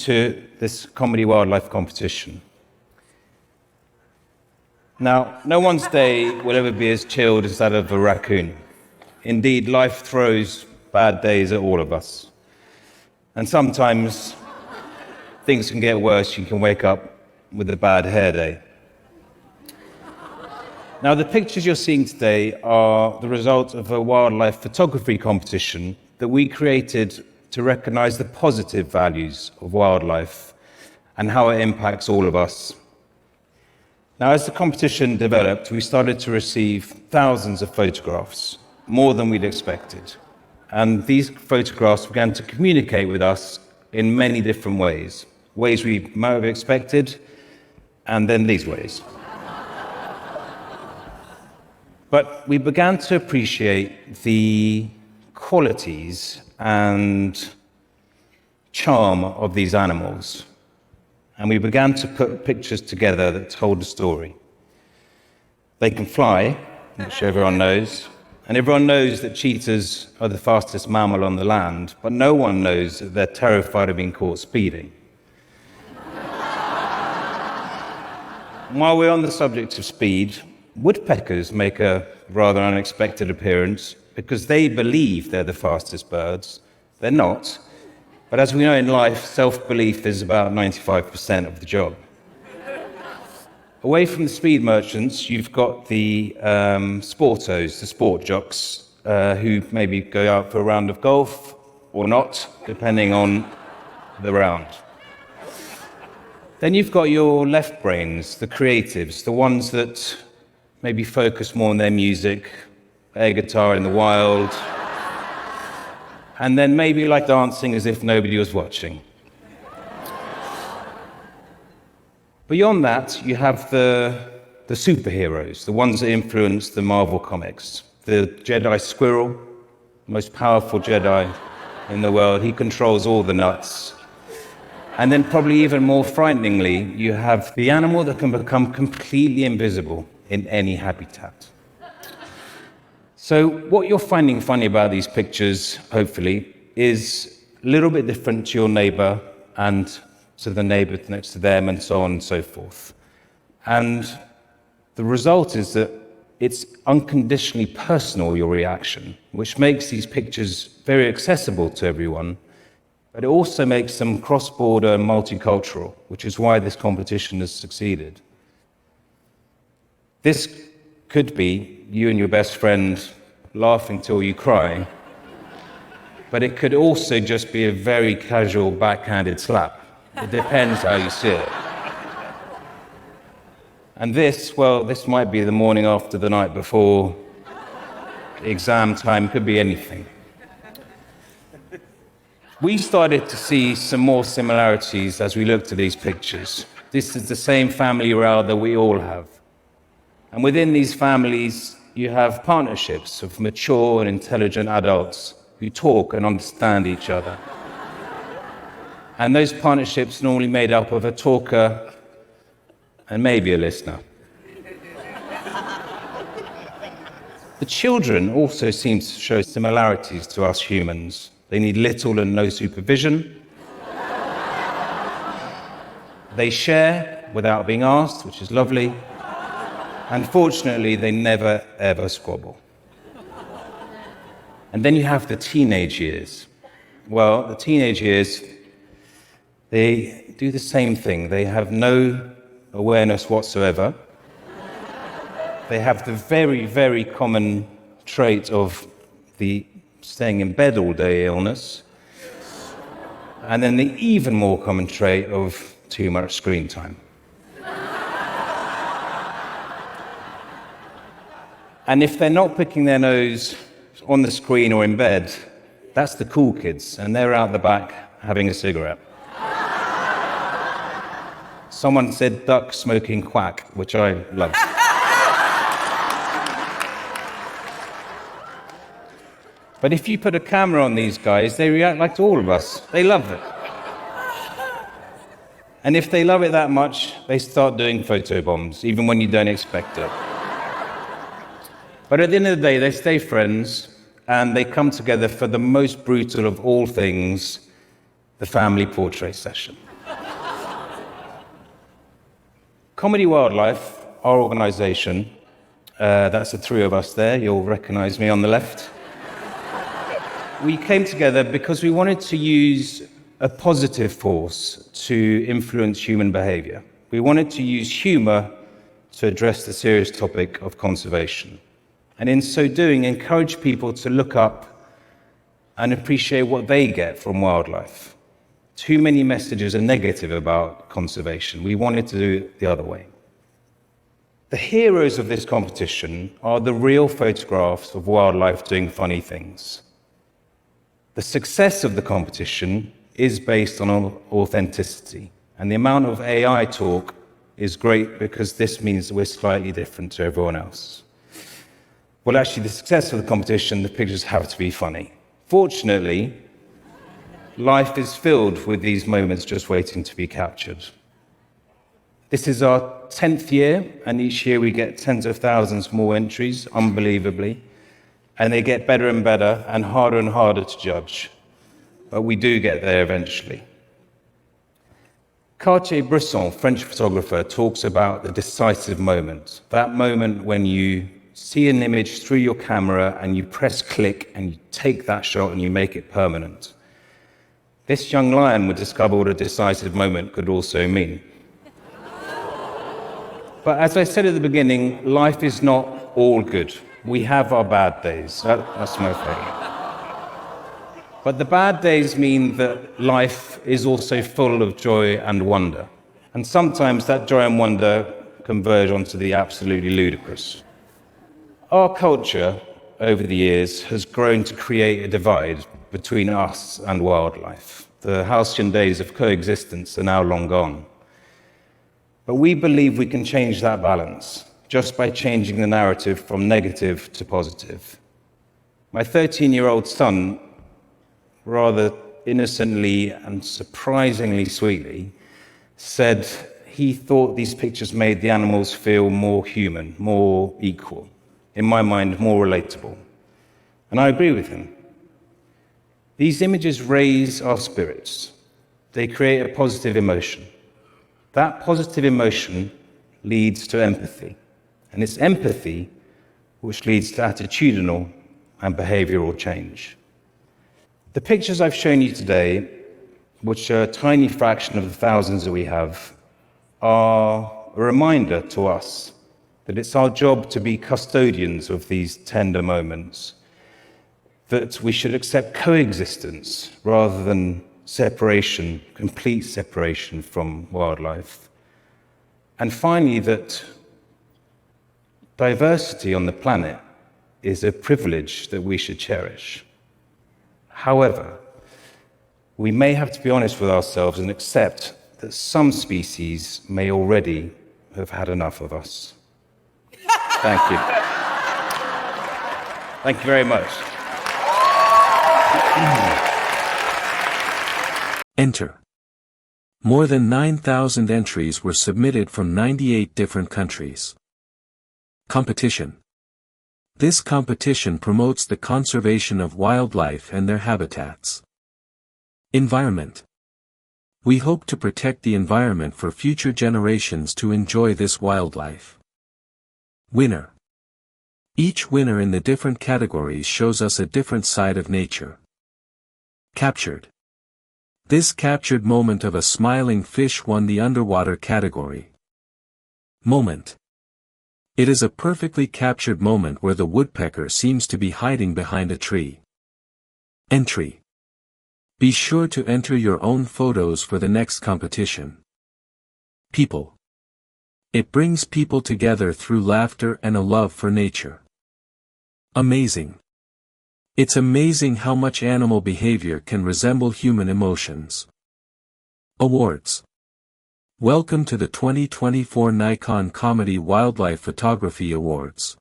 to this comedy wildlife competition. Now, no one's day will ever be as chilled as that of a raccoon. Indeed, life throws bad days at all of us. And sometimes things can get worse. You can wake up with a bad hair day. Now, the pictures you're seeing today are the result of a wildlife photography competition that we created to recognize the positive values of wildlife and how it impacts all of us. Now, as the competition developed, we started to receive thousands of photographs, more than we'd expected. And these photographs began to communicate with us in many different ways we might have expected, and then these ways. But we began to appreciate the qualities and charm of these animals. And we began to put pictures together that told a story. They can fly, which everyone knows, and everyone knows that cheetahs are the fastest mammal on the land, but no one knows that they're terrified of being caught speeding. While we're on the subject of speed, woodpeckers make a rather unexpected appearance because they believe they're the fastest birds. They're not. But as we know in life, self-belief is about 95% of the job. Away from the speed merchants, you've got the sportos, the sport jocks, who maybe go out for a round of golf or not, depending on the round. Then you've got your left brains, the creatives, the ones that maybe focus more on their music, air guitar in the wild, and then maybe like dancing as if nobody was watching. Beyond that, you have the superheroes, the ones that influence the Marvel comics. The Jedi squirrel, the most powerful Jedi in the world, he controls all the nuts. And then probably even more frighteningly, you have the animal that can become completely invisible in any habitat. So what you're finding funny about these pictures, hopefully, is a little bit different to your neighbor and to the neighbor next to them and so on and so forth. And the result is that it's unconditionally personal, your reaction, which makes these pictures very accessible to everyone, but it also makes them cross-border and multicultural, which is why this competition has succeeded. This could be you and your best friend laughing till you cry, but it could also just be a very casual backhanded slap. It depends how you see it. And this might be the morning after the night before, exam time, could be anything. We started to see some more similarities as we looked at these pictures. This is the same family row that we all have. And within these families, you have partnerships of mature and intelligent adults who talk and understand each other. And those partnerships are normally made up of a talker and maybe a listener. The children also seem to show similarities to us humans. They need little and no supervision. They share without being asked, which is lovely. And fortunately, they never, ever squabble. And then you have the teenage years. Well, the teenage years, they do the same thing. They have no awareness whatsoever. They have the very, very common trait of the staying in bed all day illness. And then the even more common trait of too much screen time. And if they're not picking their nose on the screen or in bed, that's the cool kids, and they're out the back having a cigarette. Someone said duck smoking quack, which I love. But if you put a camera on these guys, they react like to all of us. They love it. And if they love it that much, they start doing photo bombs, even when you don't expect it. But at the end of the day, they stay friends, and they come together for the most brutal of all things, the family portrait session. Comedy Wildlife, our organisation, that's the three of us there, you'll recognise me on the left. We came together because we wanted to use a positive force to influence human behaviour. We wanted to use humour to address the serious topic of conservation. And in so doing, encourage people to look up and appreciate what they get from wildlife. Too many messages are negative about conservation. We wanted to do it the other way. The heroes of this competition are the real photographs of wildlife doing funny things. The success of the competition is based on authenticity, and the amount of AI talk is great because this means that we're slightly different to everyone else. Well, actually, the success of the competition, the pictures have to be funny. Fortunately, life is filled with these moments just waiting to be captured. This is our 10th year, and each year we get tens of thousands more entries, unbelievably, and they get better and better and harder to judge. But we do get there eventually. Cartier-Bresson, French photographer, talks about the decisive moment, that moment when you see an image through your camera and you press click and you take that shot and you make it permanent. This young lion would discover what a decisive moment could also mean. But as I said at the beginning, life is not all good. We have our bad days. That's my favorite. But the bad days mean that life is also full of joy and wonder. And sometimes that joy and wonder converge onto the absolutely ludicrous. Our culture, over the years, has grown to create a divide between us and wildlife. The halcyon days of coexistence are now long gone. But we believe we can change that balance just by changing the narrative from negative to positive. My 13-year-old son, rather innocently and surprisingly sweetly, said he thought these pictures made the animals feel more human, more equal, in my mind, more relatable. And I agree with him. These images raise our spirits. They create a positive emotion. That positive emotion leads to empathy. And it's empathy which leads to attitudinal and behavioral change. The pictures I've shown you today, which are a tiny fraction of the thousands that we have, are a reminder to us that it's our job to be custodians of these tender moments, that we should accept coexistence rather than separation, complete separation from wildlife. And finally, that diversity on the planet is a privilege that we should cherish. However, we may have to be honest with ourselves and accept that some species may already have had enough of us. Thank you. Thank you very much. Enter. More than 9,000 entries were submitted from 98 different countries. Competition. This competition promotes the conservation of wildlife and their habitats. Environment. We hope to protect the environment for future generations to enjoy this wildlife. Winner. Each winner in the different categories shows us a different side of nature. Captured. This captured moment of a smiling fish won the underwater category. Moment. It is a perfectly captured moment where the woodpecker seems to be hiding behind a tree. Entry. Be sure to enter your own photos for the next competition. People. It brings people together through laughter and a love for nature. Amazing. It's amazing how much animal behavior can resemble human emotions. Awards. Welcome to the 2024 Nikon Comedy Wildlife Photography Awards.